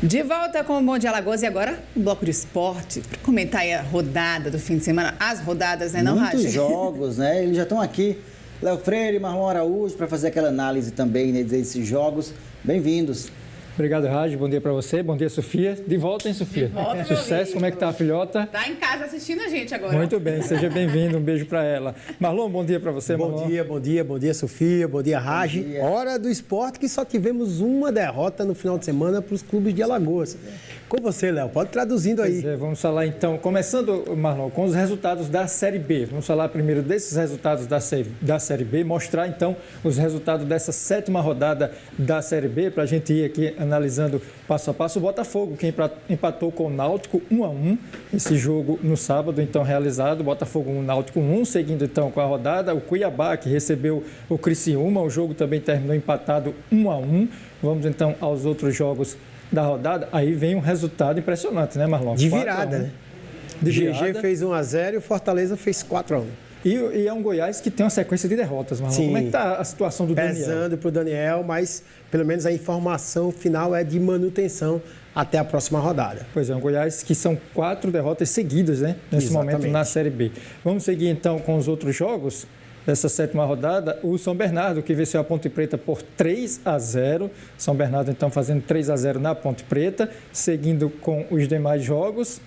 De volta com o Bom Dia Alagoas e agora o bloco de esporte, para comentar aí a rodada do fim de semana, as rodadas, né, não, Raj? Muitos jogos, né? Eles já estão aqui, Léo Freire e Marlon Araújo, para fazer aquela análise também, né, desses jogos. Bem-vindos. Obrigado, Raj. Bom dia para você. Bom dia, Sofia. De volta, hein, Sofia? De volta, Sucesso. Como é que tá a filhota? Tá em casa assistindo a gente agora. Muito bem. Seja bem-vindo. Um beijo para ela. Marlon, bom dia para você, Marlon. Bom dia, Sofia. Bom dia, Raj. Hora do esporte que só tivemos uma derrota no final de semana para os clubes de Alagoas. Com você, Léo. Pode traduzindo aí. Vamos falar então, começando, Marlon, com os resultados da Série B. Vamos falar primeiro desses resultados da Série B, mostrar então os resultados dessa 7ª rodada da Série B, para a gente ir aqui analisando passo a passo. O Botafogo, que empatou com o Náutico 1-1, esse jogo no sábado, então realizado. Botafogo 1, Náutico 1, seguindo então com a rodada. O Cuiabá, que recebeu o Criciúma, o jogo também terminou empatado 1-1. Vamos então aos outros jogos da rodada. Aí vem um resultado impressionante, né, Marlon? De virada, né? O GG fez 1-0 e o Fortaleza fez 4-1. E é um Goiás que tem uma sequência de derrotas, Marlon. Sim. Como é que está a situação do Daniel? Pesando para o Daniel, mas pelo menos a informação final é de manutenção até a próxima rodada. Pois é, um Goiás que são 4 derrotas seguidas, né? Nesse momento na Série B. Vamos seguir então com os outros jogos dessa 7ª rodada. O São Bernardo, que venceu a Ponte Preta por 3-0. São Bernardo então fazendo 3-0 na Ponte Preta. Seguindo com os demais jogos.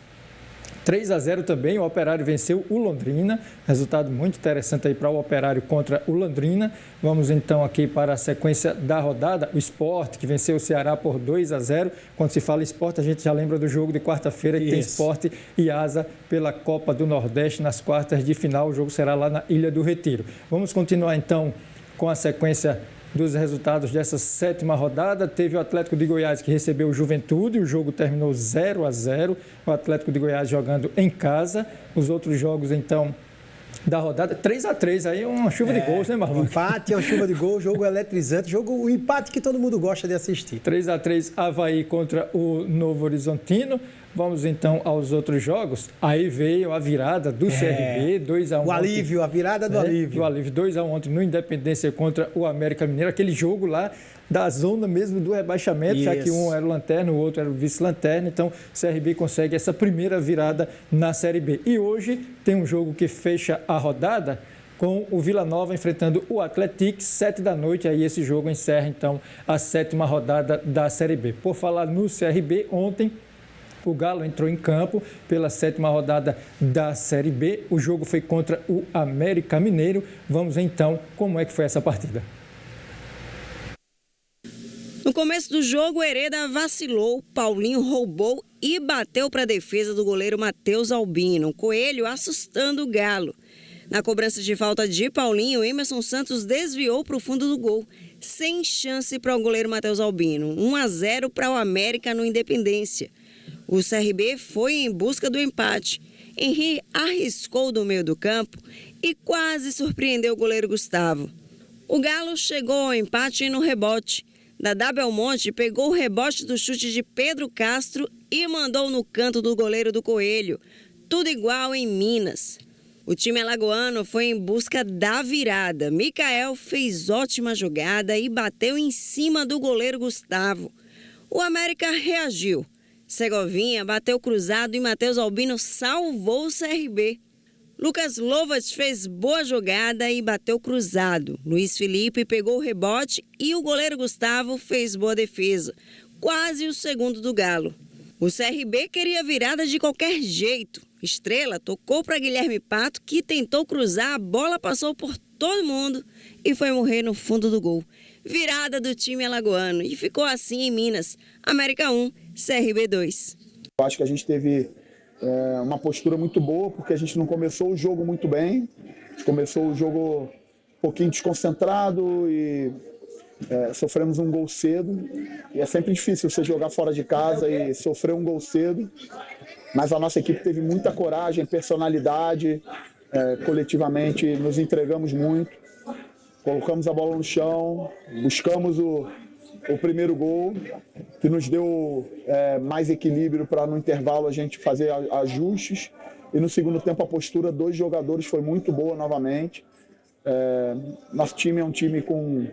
3-0 também, o Operário venceu o Londrina, resultado muito interessante aí para o Operário contra o Londrina. Vamos então aqui para a sequência da rodada, o Sport, que venceu o Ceará por 2-0. Quando se fala Sport, a gente já lembra do jogo de quarta-feira, que tem Sport e Asa pela Copa do Nordeste nas quartas de final. O jogo será lá na Ilha do Retiro. Vamos continuar então com a sequência dos resultados dessa 7ª rodada. Teve o Atlético de Goiás, que recebeu o Juventude, o jogo terminou 0-0, o Atlético de Goiás jogando em casa. Os outros jogos, então, da rodada, 3-3, aí uma chuva de gols, né, Marlon? Empate, uma chuva de gols, jogo eletrizante, o empate que todo mundo gosta de assistir. 3-3, Avaí contra o Novo Horizontino. Vamos então aos outros jogos. Aí veio a virada do CRB, 2-1. O alívio, a virada do alívio. O alívio, 2-1 ontem no Independência contra o América Mineiro. Aquele jogo lá da zona mesmo do rebaixamento, já que um era o lanterna, o outro era o vice-lanterna. Então, o CRB consegue essa primeira virada na Série B. E hoje tem um jogo que fecha a rodada com o Vila Nova enfrentando o Atlético, 7 da noite. Aí esse jogo encerra, então, a 7ª rodada da Série B. Por falar no CRB, ontem o Galo entrou em campo pela 7ª rodada da Série B. O jogo foi contra o América Mineiro. Vamos então, como é que foi essa partida? No começo do jogo, o Hereda vacilou, Paulinho roubou e bateu para a defesa do goleiro Matheus Albino. Coelho assustando o Galo. Na cobrança de falta de Paulinho, Emerson Santos desviou para o fundo do gol, sem chance para o goleiro Matheus Albino. 1-0 para o América no Independência. O CRB foi em busca do empate. Henry arriscou do meio do campo e quase surpreendeu o goleiro Gustavo. O Galo chegou ao empate no rebote. Dadá Belmonte pegou o rebote do chute de Pedro Castro e mandou no canto do goleiro do Coelho. Tudo igual em Minas. O time alagoano foi em busca da virada. Micael fez ótima jogada e bateu em cima do goleiro Gustavo. O América reagiu. Segovinha bateu cruzado e Matheus Albino salvou o CRB. Lucas Lovat fez boa jogada e bateu cruzado. Luiz Felipe pegou o rebote e o goleiro Gustavo fez boa defesa. Quase o segundo do Galo. O CRB queria virada de qualquer jeito. Estrela tocou para Guilherme Pato, que tentou cruzar, a bola passou por todo mundo e foi morrer no fundo do gol. Virada do time alagoano e ficou assim em Minas. América 1, CRB 2. Eu acho que a gente teve uma postura muito boa, porque a gente não começou o jogo muito bem. A gente começou o jogo um pouquinho desconcentrado e sofremos um gol cedo. E é sempre difícil você jogar fora de casa e sofrer um gol cedo. Mas a nossa equipe teve muita coragem, personalidade. Coletivamente nos entregamos muito. Colocamos a bola no chão, buscamos o primeiro gol, que nos deu mais equilíbrio para no intervalo a gente fazer ajustes. E no segundo tempo a postura dos jogadores foi muito boa novamente. Nosso time é um time com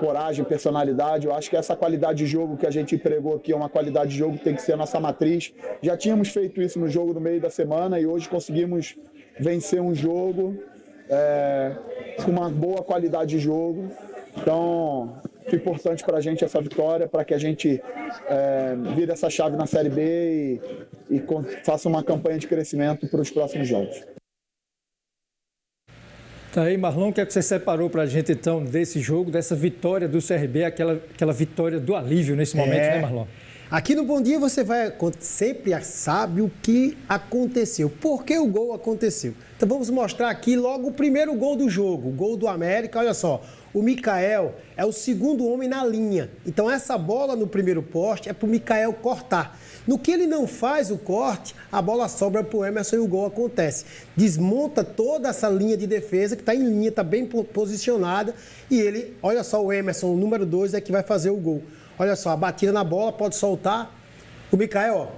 coragem, personalidade. Eu acho que essa qualidade de jogo que a gente empregou aqui é uma qualidade de jogo que tem que ser a nossa matriz. Já tínhamos feito isso no jogo no meio da semana e hoje conseguimos vencer um jogo com uma boa qualidade de jogo. Então, é importante para a gente essa vitória, para que a gente vire essa chave na Série B e faça uma campanha de crescimento para os próximos jogos. Tá aí, Marlon, o que é que você separou para a gente, então, desse jogo, dessa vitória do CRB, aquela vitória do alívio nesse momento, né, Marlon? Aqui no Bom Dia você sempre sabe o que aconteceu, por que o gol aconteceu. Então vamos mostrar aqui logo o primeiro gol do jogo, o gol do América. Olha só, o Mikael é o segundo homem na linha. Então essa bola no primeiro poste é para o Mikael cortar. No que ele não faz o corte, a bola sobra para o Emerson e o gol acontece. Desmonta toda essa linha de defesa que está em linha, está bem posicionada. E ele, olha só, o Emerson, o número 2, é que vai fazer o gol. Olha só, a batida na bola, pode soltar. O Mikael, ó,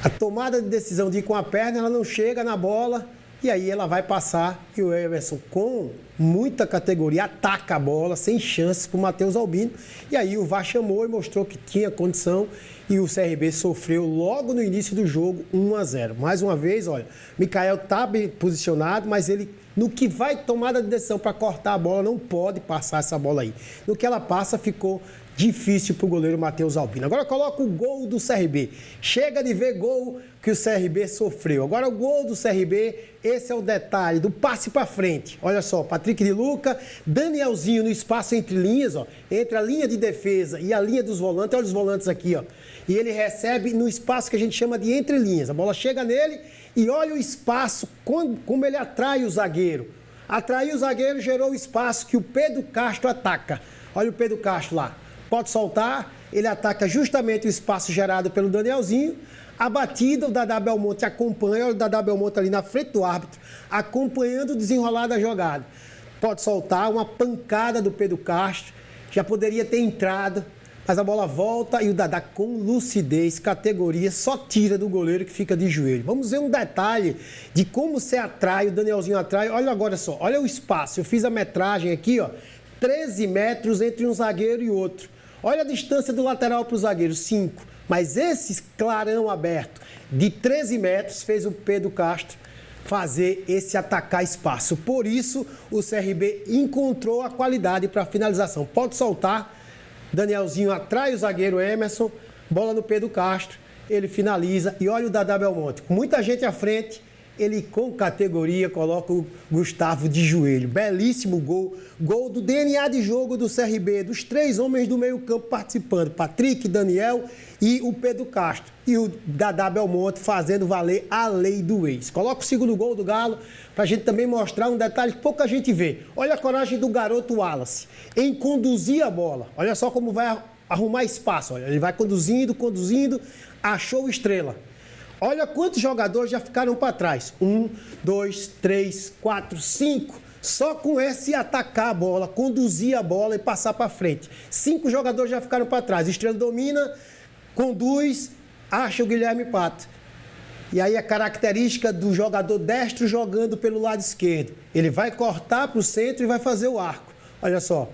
a tomada de decisão de ir com a perna, ela não chega na bola e aí ela vai passar. E o Emerson, com muita categoria, ataca a bola, sem chances para o Matheus Albino. E aí o VAR chamou e mostrou que tinha condição e o CRB sofreu logo no início do jogo 1-0. Mais uma vez, olha, o Mikael está bem posicionado, mas ele, no que vai tomada de decisão para cortar a bola, não pode passar essa bola aí. No que ela passa, ficou difícil para o goleiro Matheus Albino. Agora coloca o gol do CRB. Chega de ver gol que o CRB sofreu. Agora o gol do CRB, esse é o detalhe do passe para frente. Olha só, Patrick de Luca, Danielzinho no espaço entre linhas, ó, entre a linha de defesa e a linha dos volantes. Olha os volantes aqui, ó. E ele recebe no espaço que a gente chama de entre linhas. A bola chega nele e olha o espaço, como ele atrai o zagueiro. Atraiu o zagueiro, gerou o espaço que o Pedro Castro ataca. Olha o Pedro Castro lá. Pode soltar, ele ataca justamente o espaço gerado pelo Danielzinho. A batida, o Dadá Belmonte acompanha, olha o Dadá Belmonte ali na frente do árbitro, acompanhando o desenrolar da jogada. Pode soltar, uma pancada do Pedro Castro, já poderia ter entrado, mas a bola volta e o Dadá com lucidez, categoria, só tira do goleiro que fica de joelho. Vamos ver um detalhe de como você atrai, o Danielzinho atrai. Olha agora só, olha o espaço, eu fiz a metragem aqui, ó, 13 metros entre um zagueiro e outro. Olha a distância do lateral para o zagueiro, 5. Mas esse clarão aberto de 13 metros fez o Pedro Castro fazer esse atacar espaço. Por isso, o CRB encontrou a qualidade para a finalização. Pode soltar, Danielzinho atrai o zagueiro Emerson, bola no Pedro Castro, ele finaliza e olha o Dadá Belmonte. Com muita gente à frente, ele com categoria coloca o Gustavo de joelho. Belíssimo gol. Gol do DNA de jogo do CRB, dos 3 homens do meio campo participando. Patrick, Daniel e o Pedro Castro. E o Dadá Belmonte fazendo valer a lei do ex. Coloca o segundo gol do Galo para a gente também mostrar um detalhe que pouca gente vê. Olha a coragem do garoto Wallace em conduzir a bola. Olha só como vai arrumar espaço. Olha, ele vai conduzindo, achou o Estrela. Olha quantos jogadores já ficaram para trás. 1, 2, 3, 4, 5. Só com esse atacar a bola, conduzir a bola e passar para frente. 5 jogadores já ficaram para trás. Estrela domina, conduz, acha o Guilherme Pato. E aí a característica do jogador destro jogando pelo lado esquerdo. Ele vai cortar para o centro e vai fazer o arco. Olha só,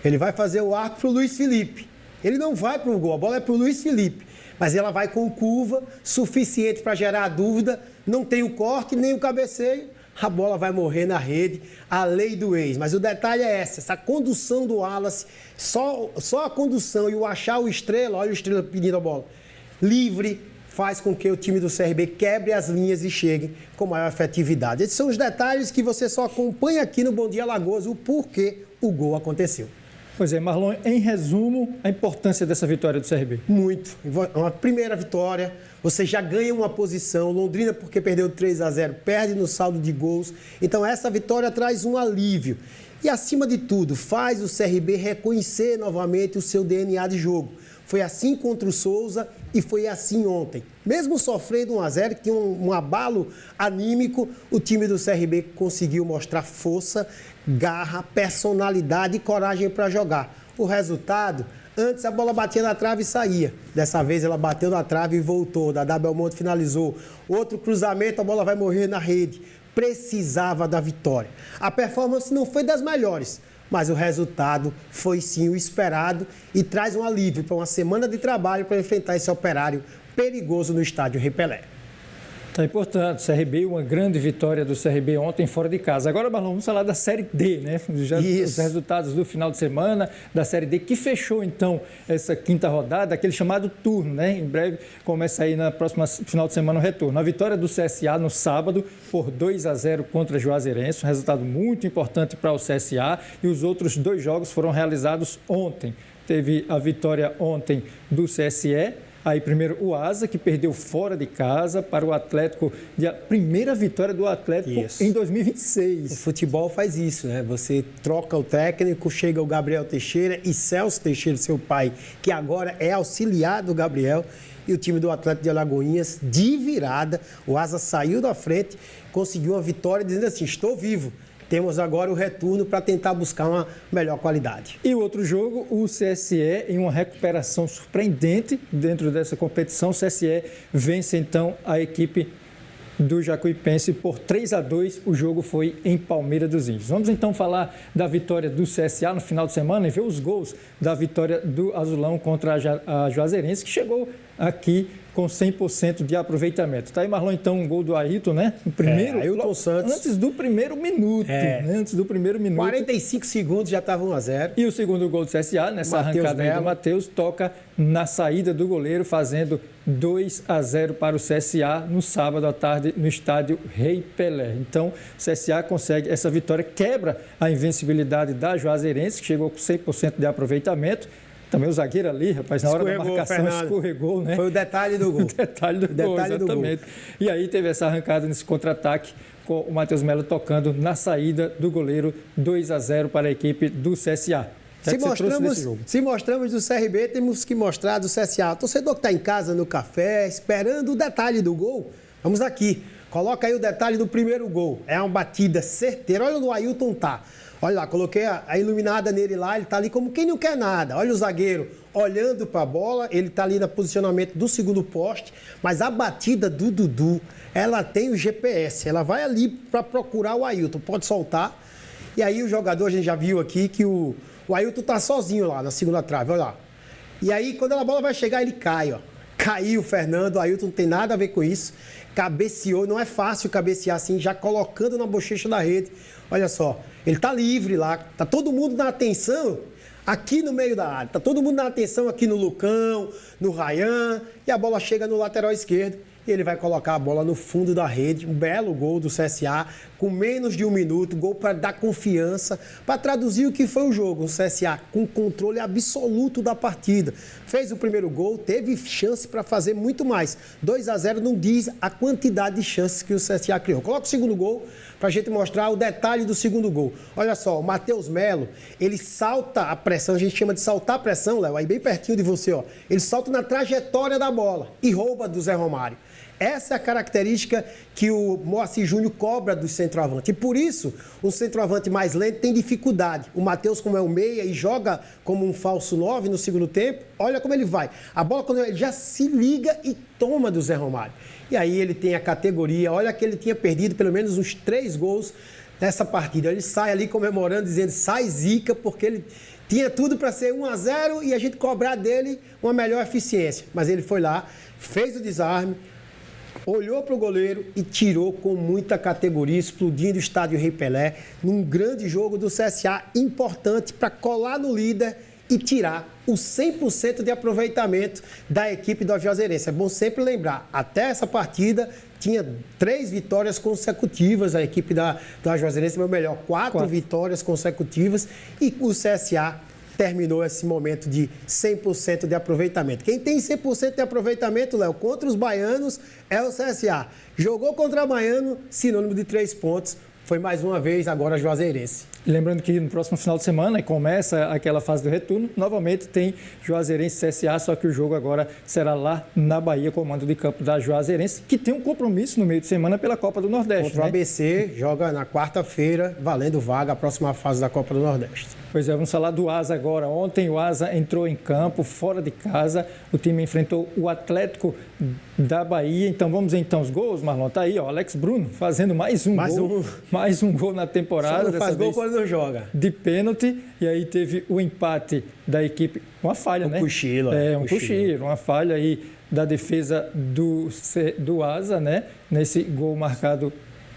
ele vai fazer o arco para o Luiz Felipe. Ele não vai para o gol, a bola é para o Luiz Felipe. Mas ela vai com curva suficiente para gerar a dúvida, não tem o corte nem o cabeceio, a bola vai morrer na rede, a lei do ex. Mas o detalhe é essa condução do Wallace, só a condução e o achar o Estrela, olha o Estrela pedindo a bola, livre, faz com que o time do CRB quebre as linhas e chegue com maior efetividade. Esses são os detalhes que você só acompanha aqui no Bom Dia Alagoas, o porquê o gol aconteceu. Pois é, Marlon, em resumo, a importância dessa vitória do CRB. Muito. Uma primeira vitória, você já ganha uma posição. Londrina, porque perdeu 3-0, perde no saldo de gols. Então, essa vitória traz um alívio. E, acima de tudo, faz o CRB reconhecer novamente o seu DNA de jogo. Foi assim contra o Souza e foi assim ontem. Mesmo sofrendo 1-0, que tinha um abalo anímico, o time do CRB conseguiu mostrar força, garra, personalidade e coragem para jogar. O resultado, antes a bola batia na trave e saía. Dessa vez ela bateu na trave e voltou. Dadá Belmonte finalizou. Outro cruzamento, a bola vai morrer na rede. Precisava da vitória. A performance não foi das melhores, mas o resultado foi sim o esperado e traz um alívio para uma semana de trabalho para enfrentar esse Operário perigoso no estádio Rei Pelé. Tá importante, CRB, uma grande vitória do CRB ontem fora de casa. Agora, Marlon, vamos falar da Série D, né? Os resultados do final de semana da Série D, que fechou, então, essa quinta rodada, aquele chamado turno, né? Em breve começa aí na próxima final de semana o retorno. A vitória do CSA no sábado por 2-0 contra Juazeirense, um resultado muito importante para o CSA, e os outros 2 jogos foram realizados ontem. Teve a vitória ontem do CSE, aí primeiro o Asa, que perdeu fora de casa para o Atlético, a primeira vitória do Atlético em 2026. O futebol faz isso, né? Você troca o técnico, chega o Gabriel Teixeira e Celso Teixeira, seu pai, que agora é auxiliar do Gabriel, e o time do Atlético de Alagoinhas, de virada, o Asa saiu da frente, conseguiu uma vitória dizendo assim, estou vivo. Temos agora o retorno para tentar buscar uma melhor qualidade. E o outro jogo, o CSE, em uma recuperação surpreendente dentro dessa competição. O CSE vence, então, a equipe do Jacuipense por 3-2. O jogo foi em Palmeira dos Índios. Vamos, então, falar da vitória do CSA no final de semana e ver os gols da vitória do Azulão contra a Juazeirense, que chegou aqui com 100% de aproveitamento. Tá aí, Marlon, então, um gol do Ailton, né? O primeiro, Ailton Santos. Antes do primeiro minuto, né? Antes do primeiro minuto. 45 segundos já estava 1-0. E o segundo gol do CSA, nessa arrancada aí do Matheus, toca na saída do goleiro, fazendo 2-0 para o CSA no sábado à tarde no estádio Rei Pelé. Então, o CSA consegue essa vitória, quebra a invencibilidade da Juazeirense, que chegou com 100% de aproveitamento. Também o zagueiro ali, rapaz, na hora da marcação escorregou, né? Foi o detalhe do gol. O detalhe do gol, exatamente. E aí teve essa arrancada nesse contra-ataque com o Matheus Melo tocando na saída do goleiro, 2-0 para a equipe do CSA. Se mostramos do CRB, temos que mostrar do CSA. O torcedor que está em casa, no café, esperando o detalhe do gol, vamos aqui. Coloca aí o detalhe do primeiro gol. É uma batida certeira. Olha onde o Ailton tá. Olha lá, coloquei a iluminada nele lá, ele está ali como quem não quer nada. Olha o zagueiro olhando para a bola, ele está ali no posicionamento do segundo poste, mas a batida do Dudu, ela tem o GPS, ela vai ali para procurar o Ailton, pode soltar. E aí o jogador, a gente já viu aqui que o Ailton está sozinho lá na segunda trave, olha lá. E aí quando a bola vai chegar, ele cai, ó. Caiu o Fernando, o Ailton não tem nada a ver com isso. Cabeceou, não é fácil cabecear assim, já colocando na bochecha da rede. Olha só, ele está livre lá, está todo mundo na atenção aqui no meio da área. Está todo mundo na atenção aqui no Lucão, no Ryan, e a bola chega no lateral esquerdo. E ele vai colocar a bola no fundo da rede. Um belo gol do CSA, com menos de 1 minuto. Gol para dar confiança, para traduzir o que foi o jogo. O CSA com controle absoluto da partida. Fez o primeiro gol, teve chance para fazer muito mais. 2-0 não diz a quantidade de chances que o CSA criou. Coloca o segundo gol para a gente mostrar o detalhe do segundo gol. Olha só, o Matheus Melo, ele salta a pressão, a gente chama de saltar a pressão, Léo, aí bem pertinho de você, ó. Ele salta na trajetória da bola e rouba do Zé Romário. Essa é a característica que o Moacir Júnior cobra do centroavante. E por isso, o centroavante mais lento tem dificuldade. O Matheus, como é o meia e joga como um falso 9 no segundo tempo, olha como ele vai. A bola, quando ele já se liga e toma do Zé Romário. E aí ele tem a categoria. Olha que ele tinha perdido pelo menos uns 3 gols nessa partida. Ele sai ali comemorando, dizendo, sai zica, porque ele tinha tudo para ser 1-0 e a gente cobrar dele uma melhor eficiência. Mas ele foi lá, fez o desarme, olhou para o goleiro e tirou com muita categoria, explodindo o estádio Rei Pelé, num grande jogo do CSA, importante para colar no líder e tirar o 100% de aproveitamento da equipe do Juazeirense. É bom sempre lembrar, até essa partida tinha 3 vitórias consecutivas, a equipe da Juazeirense, ou melhor, 4 vitórias consecutivas, e o CSA terminou esse momento de 100% de aproveitamento. Quem tem 100% de aproveitamento, Léo, contra os baianos é o CSA. Jogou contra o baiano, sinônimo de 3 pontos. Foi mais uma vez agora a Juazeirense. Lembrando que no próximo final de semana começa aquela fase do retorno, novamente tem Juazeirense e CSA, só que o jogo agora será lá na Bahia, comando de campo da Juazeirense, que tem um compromisso no meio de semana pela Copa do Nordeste. Contra o ABC, joga na quarta-feira, valendo vaga a próxima fase da Copa do Nordeste. Pois é, vamos falar do Asa agora. Ontem o Asa entrou em campo, fora de casa, o time enfrentou o Atlético da Bahia. Então vamos então os gols, Marlon, tá aí, ó, Alex Bruno fazendo mais um gol na temporada. Só não faz gol quando não joga. De pênalti, e aí teve o empate da equipe, uma falha, né? Cochilo. Um cochilo, uma falha aí da defesa do Asa, né? Nesse gol marcado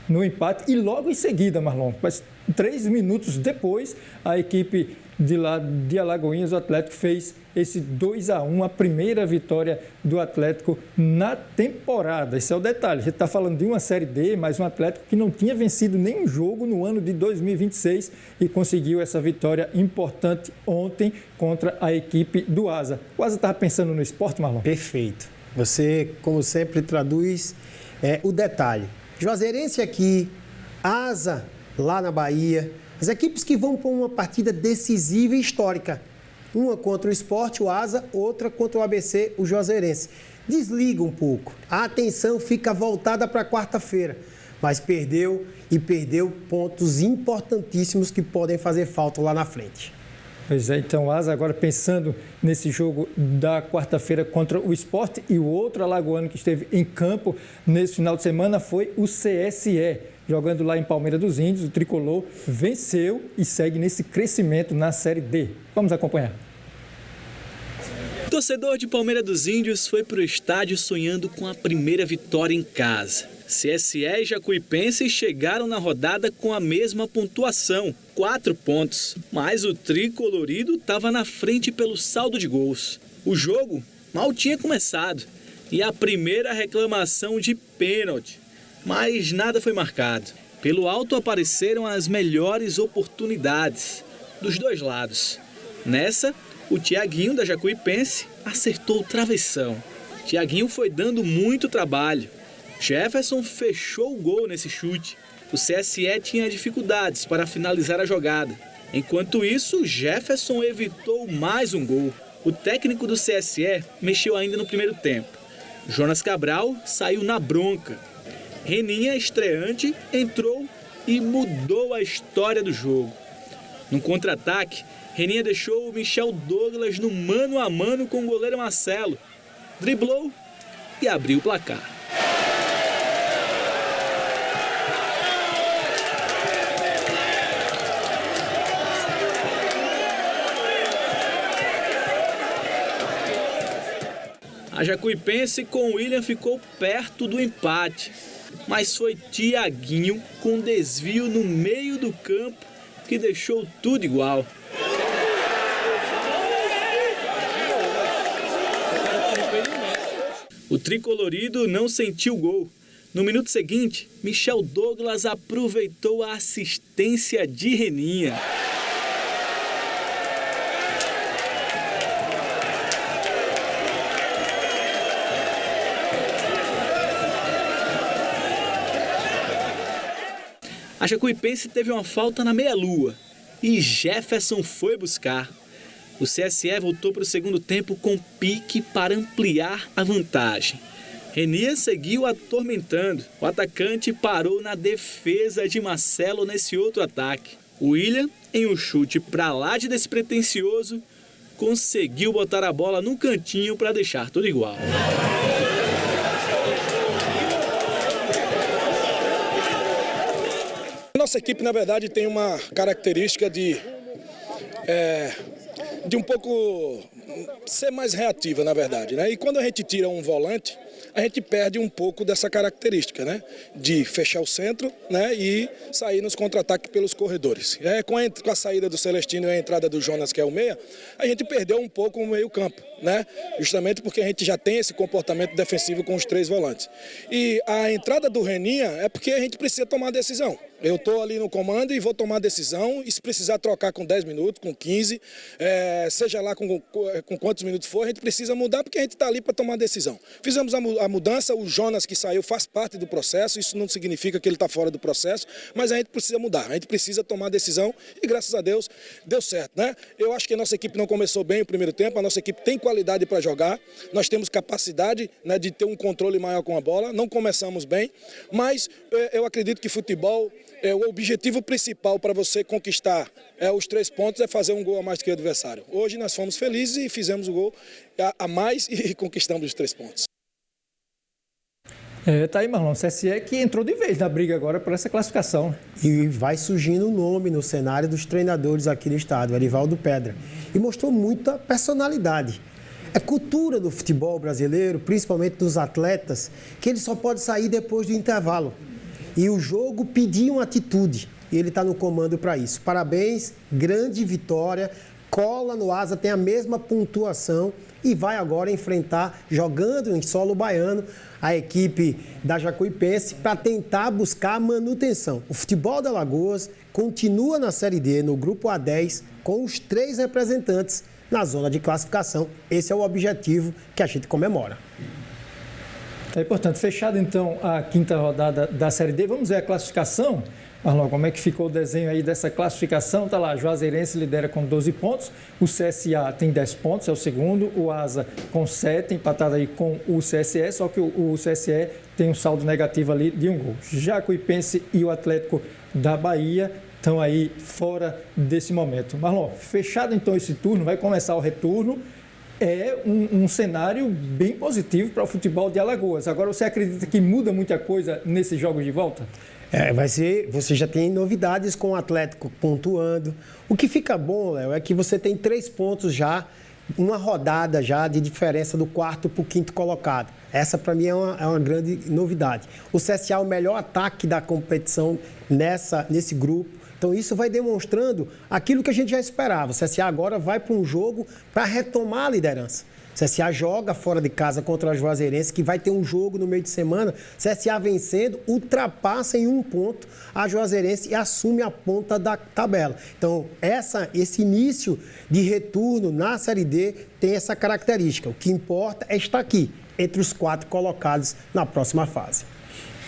no empate. E logo em seguida, Marlon, mas 3 minutos depois, a equipe de Alagoinhas, o Atlético fez esse 2-1, a primeira vitória do Atlético na temporada. Esse é o detalhe. A gente está falando de uma Série D, mas um Atlético que não tinha vencido nenhum jogo no ano de 2026 e conseguiu essa vitória importante ontem contra a equipe do Asa. O Asa estava pensando no esporte, Marlon? Perfeito. Você, como sempre, traduz o detalhe. Juazeirense aqui, Asa lá na Bahia. As equipes que vão para uma partida decisiva e histórica. Uma contra o Sport, o Asa, outra contra o ABC, o Juazeirense. Desliga um pouco. A atenção fica voltada para quarta-feira. Mas perdeu pontos importantíssimos que podem fazer falta lá na frente. Pois é, então o Asa agora pensando nesse jogo da quarta-feira contra o Sport, e o outro alagoano que esteve em campo nesse final de semana foi o CSE. Jogando lá em Palmeira dos Índios, o tricolor venceu e segue nesse crescimento na Série D. Vamos acompanhar. O torcedor de Palmeira dos Índios foi para o estádio sonhando com a primeira vitória em casa. CSE e Jacuipense chegaram na rodada com a mesma pontuação, 4 pontos. Mas o tricolorido estava na frente pelo saldo de gols. O jogo mal tinha começado e a primeira reclamação de pênalti. Mas nada foi marcado. Pelo alto apareceram as melhores oportunidades dos dois lados. Nessa, o Thiaguinho da Jacuipense acertou o travessão. Thiaguinho foi dando muito trabalho. Jefferson fechou o gol nesse chute. O CSE tinha dificuldades para finalizar a jogada. Enquanto isso, Jefferson evitou mais um gol. O técnico do CSE mexeu ainda no primeiro tempo. Jonas Cabral saiu na bronca. Reninha, estreante, entrou e mudou a história do jogo. No contra-ataque, Reninha deixou o Michel Douglas no mano a mano com o goleiro Marcelo. Driblou e abriu o placar. A Jacuipense com o William ficou perto do empate. Mas foi Thiaguinho com desvio no meio do campo que deixou tudo igual. O tricolorido não sentiu gol. No minuto seguinte, Michel Douglas aproveitou a assistência de Reninha. A Jacuipense teve uma falta na meia-lua e Jefferson foi buscar. O CSE voltou para o segundo tempo com pique para ampliar a vantagem. Reninha seguiu atormentando. O atacante parou na defesa de Marcelo nesse outro ataque. O William, em um chute para lá de despretensioso, conseguiu botar a bola no cantinho para deixar tudo igual. Nossa equipe, na verdade, tem uma característica de um pouco ser mais reativa, na verdade, né? E quando a gente tira um volante, a gente perde um pouco dessa característica, né? De fechar o centro, né? E sair nos contra-ataques pelos corredores. Com a saída do Celestino e a entrada do Jonas, que é o meia, a gente perdeu um pouco o meio-campo, né? Justamente porque a gente já tem esse comportamento defensivo com os 3 volantes. E a entrada do Reninha é porque a gente precisa tomar a decisão. Eu estou ali no comando e vou tomar a decisão, e se precisar trocar com 10 minutos, com 15, seja lá com quantos minutos for, a gente precisa mudar porque a gente está ali para tomar a decisão. Fizemos a mudança, o Jonas que saiu faz parte do processo, isso não significa que ele está fora do processo, mas a gente precisa mudar, a gente precisa tomar a decisão e graças a Deus deu certo, né? Eu acho que a nossa equipe não começou bem o primeiro tempo, a nossa equipe tem qualidade para jogar, nós temos capacidade, né, de ter um controle maior com a bola, não começamos bem, mas eu acredito que futebol... o objetivo principal para você conquistar os 3 pontos é fazer um gol a mais do que o adversário. Hoje nós fomos felizes e fizemos o gol a mais e conquistamos os 3 pontos. Tá aí, Marlon. O CSE que entrou de vez na briga agora por essa classificação. E vai surgindo um nome no cenário dos treinadores aqui no estado, o Erivaldo Pedra. E mostrou muita personalidade. É cultura do futebol brasileiro, principalmente dos atletas, que ele só pode sair depois do intervalo. E o jogo pediu uma atitude. E ele está no comando para isso. Parabéns, grande vitória. Cola no Asa, tem a mesma pontuação e vai agora enfrentar, jogando em solo baiano, a equipe da Jacuipense para tentar buscar a manutenção. O futebol de Alagoas continua na Série D, no grupo A10, com os 3 representantes na zona de classificação. Esse é o objetivo que a gente comemora. Portanto, fechada então a 5ª rodada da Série D, vamos ver a classificação. Marlon, como é que ficou o desenho aí dessa classificação? Está lá, Juazeirense lidera com 12 pontos, o CSA tem 10 pontos, é o segundo, o Asa com 7, empatado aí com o CSE, só que o CSE tem um saldo negativo ali de 1 gol. Jacuipense e o Atlético da Bahia estão aí fora desse momento. Marlon, fechado então esse turno, vai começar o retorno. É um cenário bem positivo para o futebol de Alagoas. Agora, você acredita que muda muita coisa nesses jogos de volta? Vai ser, você já tem novidades com o Atlético pontuando. O que fica bom, Léo, é que você tem 3 pontos já, uma rodada já de diferença do 4º para o 5º colocado. Essa, para mim, é uma grande novidade. O CSA é o melhor ataque da competição nesse grupo. Então, isso vai demonstrando aquilo que a gente já esperava. O CSA agora vai para um jogo para retomar a liderança. O CSA joga fora de casa contra a Juazeirense, que vai ter um jogo no meio de semana. CSA vencendo, ultrapassa em 1 ponto a Juazeirense e assume a ponta da tabela. Então, esse início de retorno na Série D tem essa característica. O que importa é estar aqui, entre os 4 colocados na próxima fase.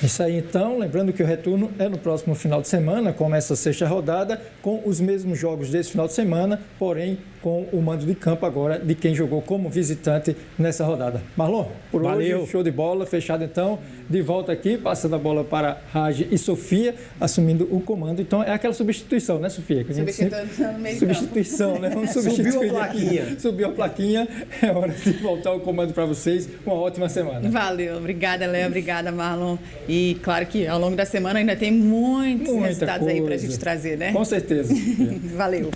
Isso aí, então, lembrando que o retorno é no próximo final de semana, começa a 6ª rodada, com os mesmos jogos desse final de semana, porém com o mando de campo agora de quem jogou como visitante nessa rodada. Marlon, por Valeu. Hoje, show de bola, fechado então, de volta aqui, passando a bola para Raj e Sofia, assumindo o comando. Então, é aquela substituição, né, Sofia? Que a gente no meio substituição, né? Vamos substituir. Subiu a plaquinha. Subiu a plaquinha, é hora de voltar o comando para vocês. Uma ótima semana. Valeu, obrigada, Léo, obrigada, Marlon. E claro que ao longo da semana ainda tem muitos resultados aí para a gente trazer, né? Com certeza. Valeu.